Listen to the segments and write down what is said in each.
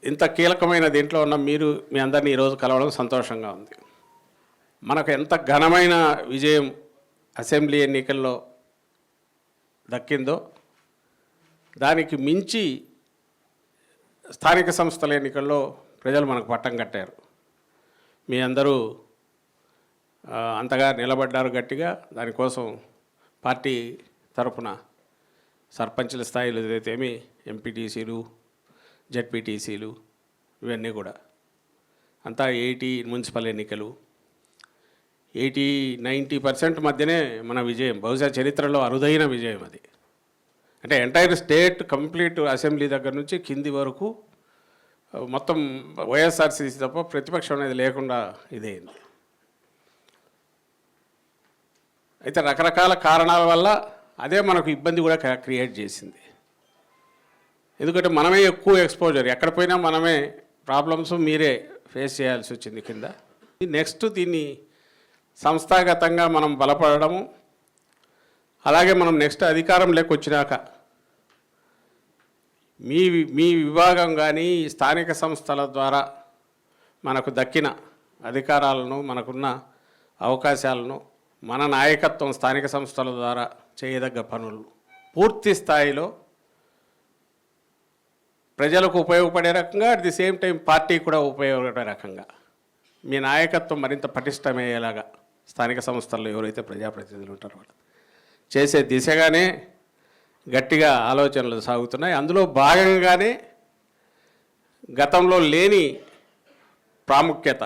ఇంత కీలకమైన దీంట్లో ఉన్న మీరు మీ అందరినీ ఈరోజు కలవడం సంతోషంగా ఉంది. మనకు ఎంత ఘనమైన విజయం అసెంబ్లీ ఎన్నికల్లో దక్కిందో దానికి మించి స్థానిక సంస్థల ఎన్నికల్లో ప్రజలు మనకు పట్టం కట్టారు. మీ అందరూ అంతగా నిలబడ్డారు గట్టిగా. దానికోసం పార్టీ తరఫున సర్పంచుల స్థాయిలో ఏదైతేమి ఎంపీటీసీలు, జెడ్పీటీసీలు ఇవన్నీ కూడా అంతా 80 మున్సిపల్ ఎన్నికలు 80-90% మధ్యనే మన విజయం. బహుశా చరిత్రలో అరుదైన విజయం అది. అంటే ఎంటైర్ స్టేట్ కంప్లీట్ అసెంబ్లీ దగ్గర నుంచి కింది వరకు మొత్తం వైఎస్ఆర్సీసీ తప్ప ప్రతిపక్షం అనేది లేకుండా ఇదైంది. అయితే రకరకాల కారణాల వల్ల అదే మనకు ఇబ్బంది కూడా క్రియేట్ చేసింది. ఎందుకంటే మనమే ఎక్కువ ఎక్స్పోజర్, ఎక్కడ పోయినా మనమే ప్రాబ్లమ్స్ మీరే ఫేస్ చేయాల్సి వచ్చింది కింద. నెక్స్ట్ దీన్ని సంస్థాగతంగా మనం బలపడము, అలాగే మనం నెక్స్ట్ అధికారం లేకొచ్చినాక మీ విభాగం కానీ స్థానిక సంస్థల ద్వారా మనకు దక్కిన అధికారాలను, మనకున్న అవకాశాలను మన నాయకత్వం స్థానిక సంస్థల ద్వారా చేయదగ్గ పనులు పూర్తి స్థాయిలో ప్రజలకు ఉపయోగపడే రకంగా, at the same time party కూడా ఉపయోగపడే రకంగా మీ నాయకత్వం మరింత పటిష్టమయ్యేలాగా స్థానిక సంస్థల్లో ఎవరైతే ప్రజాప్రతినిధులు ఉంటారో వాళ్ళు చేసే దిశగానే గట్టిగా ఆలోచనలు సాగుతున్నాయి. అందులో భాగంగానే గతంలో లేని ప్రాముఖ్యత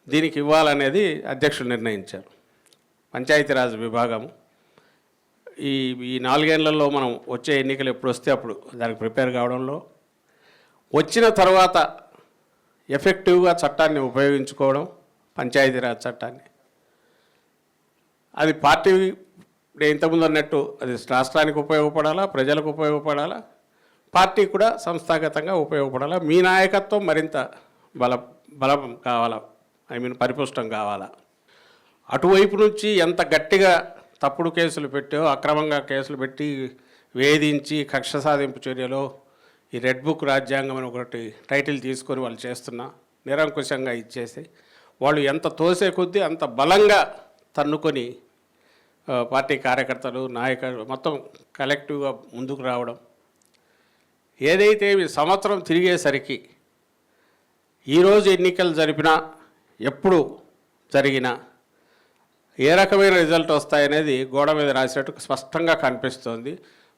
దీనికి ఇవ్వాలనేది అధ్యక్షులు నిర్ణయించారు. పంచాయతీరాజ్ విభాగం ఈ 4 ఏళ్లలో మనం వచ్చే ఎన్నికలు ఎప్పుడు వస్తే అప్పుడు దానికి ప్రిపేర్ కావడంలో, వచ్చిన తర్వాత ఎఫెక్టివ్గా చట్టాన్ని ఉపయోగించుకోవడం, పంచాయతీరాజ్ చట్టాన్ని, అది పార్టీ ఇంతకుముందు అన్నట్టు అది రాష్ట్రానికి ఉపయోగపడాలా, ప్రజలకు ఉపయోగపడాలా, పార్టీ కూడా సంస్థాగతంగా ఉపయోగపడాలా. మీ నాయకత్వం మరింత బలం కావాలా, పరిపుష్టం కావాలా. అటువైపు నుంచి ఎంత గట్టిగా తప్పుడు కేసులు పెట్టో, అక్రమంగా కేసులు పెట్టి వేధించి కక్ష సాధింపు చర్యలో ఈ రెడ్ బుక్ రాజ్యాంగం అని ఒకటి టైటిల్ తీసుకొని వాళ్ళు చేస్తున్నా నిరంకుశంగా ఇచ్చేసి వాళ్ళు ఎంత తోసే కొద్దీ అంత బలంగా తన్నుకొని పార్టీ కార్యకర్తలు, నాయకులు మొత్తం కలెక్టివ్గా ముందుకు రావడం. ఏదైతే సంవత్సరం తిరిగేసరికి ఈరోజు ఎన్నికలు జరిపినా, ఎప్పుడు జరిగినా ఏ రకమైన రిజల్ట్ వస్తాయనేది గోడ మీద రాసినట్టు స్పష్టంగా కనిపిస్తోంది.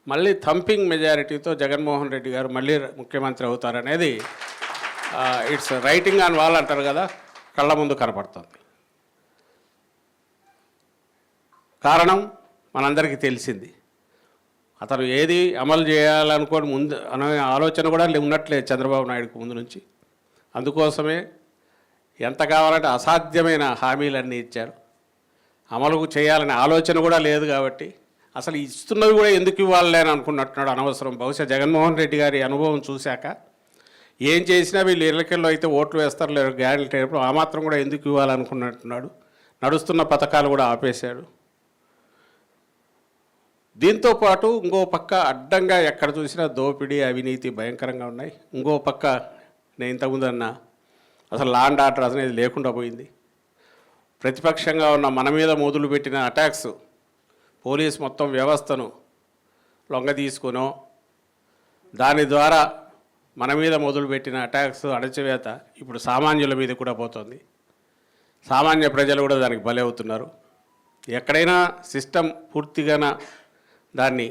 మళ్ళీ థంపింగ్ మెజారిటీతో జగన్మోహన్ రెడ్డి గారు మళ్ళీ ముఖ్యమంత్రి అవుతారనేది ఇట్స్ రైటింగ్ ఆన్ వాల్ అంటారు కదా, కళ్ళ ముందు కనపడుతుంది. కారణం మనందరికీ తెలిసింది. అతను ఏది అమలు చేయాలనుకోని ముందు అనే ఆలోచన కూడా ఉన్నట్లేదు చంద్రబాబు నాయుడుకు ముందు నుంచి. అందుకోసమే ఎంత కావాలంటే అసాధ్యమైన హామీలన్నీ ఇచ్చారు. అమలు చేయాలనే ఆలోచన కూడా లేదు కాబట్టి అసలు ఇస్తున్నవి కూడా ఎందుకు ఇవ్వాలని అనుకున్నట్టున్నాడు, అనవసరం. బహుశా జగన్మోహన్ రెడ్డి గారి అనుభవం చూశాక ఏం చేసినా వీళ్ళు ఎన్నికల్లో అయితే ఓట్లు వేస్తారు లేదు గ్యారెంటీ ఆ మాత్రం కూడా ఎందుకు ఇవ్వాలనుకున్నట్టున్నాడు. నడుస్తున్న పథకాలు కూడా ఆపేశాడు. దీంతోపాటు ఇంకో పక్క అడ్డంగా ఎక్కడ చూసినా దోపిడీ, అవినీతి భయంకరంగా ఉన్నాయి. ఇంకో పక్క నేను ఇంతకుముందు అన్నా అసలు లా అండ్ ఆర్డర్ అనేది లేకుండా పోయింది. ప్రతిపక్షంగా ఉన్న మన మీద మొదలుపెట్టిన అటాక్స్, పోలీస్ మొత్తం వ్యవస్థను లొంగ తీసుకునో, దాని ద్వారా మన మీద మొదలుపెట్టిన అటాక్స్, అణచివేత ఇప్పుడు సామాన్యుల మీద కూడా పోతుంది. సామాన్య ప్రజలు కూడా దానికి బలి అవుతున్నారు. ఎక్కడైనా సిస్టమ్ పూర్తిగా దాన్ని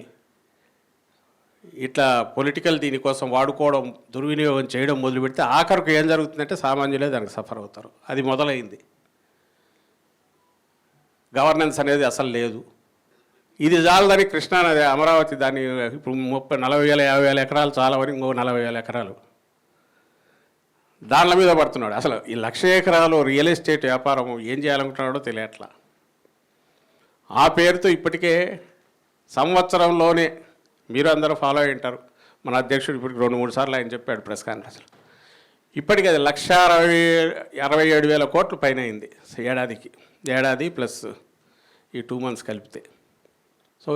ఇట్లా పొలిటికల్ దీనికోసం వాడుకోవడం, దుర్వినియోగం చేయడం మొదలుపెడితే ఆఖరికి ఏం జరుగుతుందంటే సామాన్యులే దానికి సఫర్ అవుతారు. అది మొదలైంది. గవర్నెన్స్ అనేది అసలు లేదు. ఇది చాలదని కృష్ణానది, అమరావతి దాన్ని ఇప్పుడు 40,000-50,000 ఎకరాలు చాలా వరకు ఇంకో 40,000 ఎకరాలు దానిల మీద పడుతున్నాడు. అసలు ఈ 1,00,000 ఎకరాలు రియల్ ఎస్టేట్ వ్యాపారం ఏం చేయాలనుకుంటున్నాడో తెలియట్లా. ఆ పేరుతో ఇప్పటికే సంవత్సరంలోనే మీరు అందరూ ఫాలో అయి ఉంటారు. మన అధ్యక్షుడు ఇప్పటికి 2-3 సార్లు ఆయన చెప్పాడు ప్రెస్ కాన్ఫరెన్స్లో. ఇప్పటికి అది 1,67,000 కోట్ల పైన అయింది ఏడాది ప్లస్ ఈ 2 months కలిపితే. సో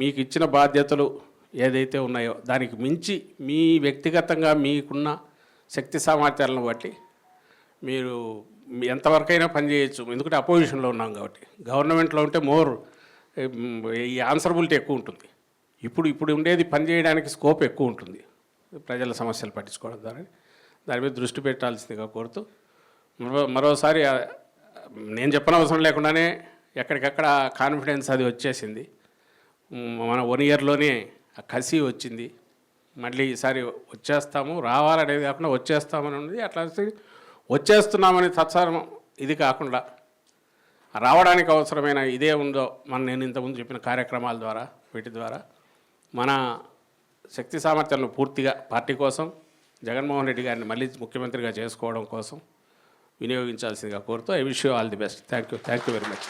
మీకు ఇచ్చిన బాధ్యతలు ఏదైతే ఉన్నాయో దానికి మించి మీ వ్యక్తిగతంగా మీకున్న శక్తి సామర్థ్యాలను బట్టి మీరు ఎంతవరకైనా పనిచేయచ్చు. ఎందుకంటే అపోజిషన్లో ఉన్నాం కాబట్టి. గవర్నమెంట్లో ఉంటే మోర్ ఈ ఆన్సరబిలిటీ ఎక్కువ ఉంటుంది. ఇప్పుడు ఉండేది పని చేయడానికి స్కోప్ ఎక్కువ ఉంటుంది, ప్రజల సమస్యలు పట్టించుకోవడం ద్వారా. దాని మీద దృష్టి పెట్టాల్సిందిగా కోరుతూ మరోసారి నేను చెప్పనవసరం లేకుండానే ఎక్కడికక్కడ కాన్ఫిడెన్స్ అది వచ్చేసింది. మన 1 ఇయర్లోనే ఆ కసి వచ్చింది. మళ్ళీ ఈసారి వచ్చేస్తాము, రావాలనేది కాకుండా వచ్చేస్తామని ఉంది. అట్లా వచ్చేస్తున్నామని తత్సరం ఇది కాకుండా రావడానికి అవసరమైన ఇదే ఉందో నేను ఇంతకుముందు చెప్పిన కార్యక్రమాల ద్వారా వీటి ద్వారా మన శక్తి సామర్థ్యాలను పూర్తిగా పార్టీ కోసం, జగన్మోహన్ రెడ్డి గారిని మళ్ళీ ముఖ్యమంత్రిగా చేసుకోవడం కోసం వినియోగించాల్సిందిగా కోరుతూ I wish you all the best. Thank you very much.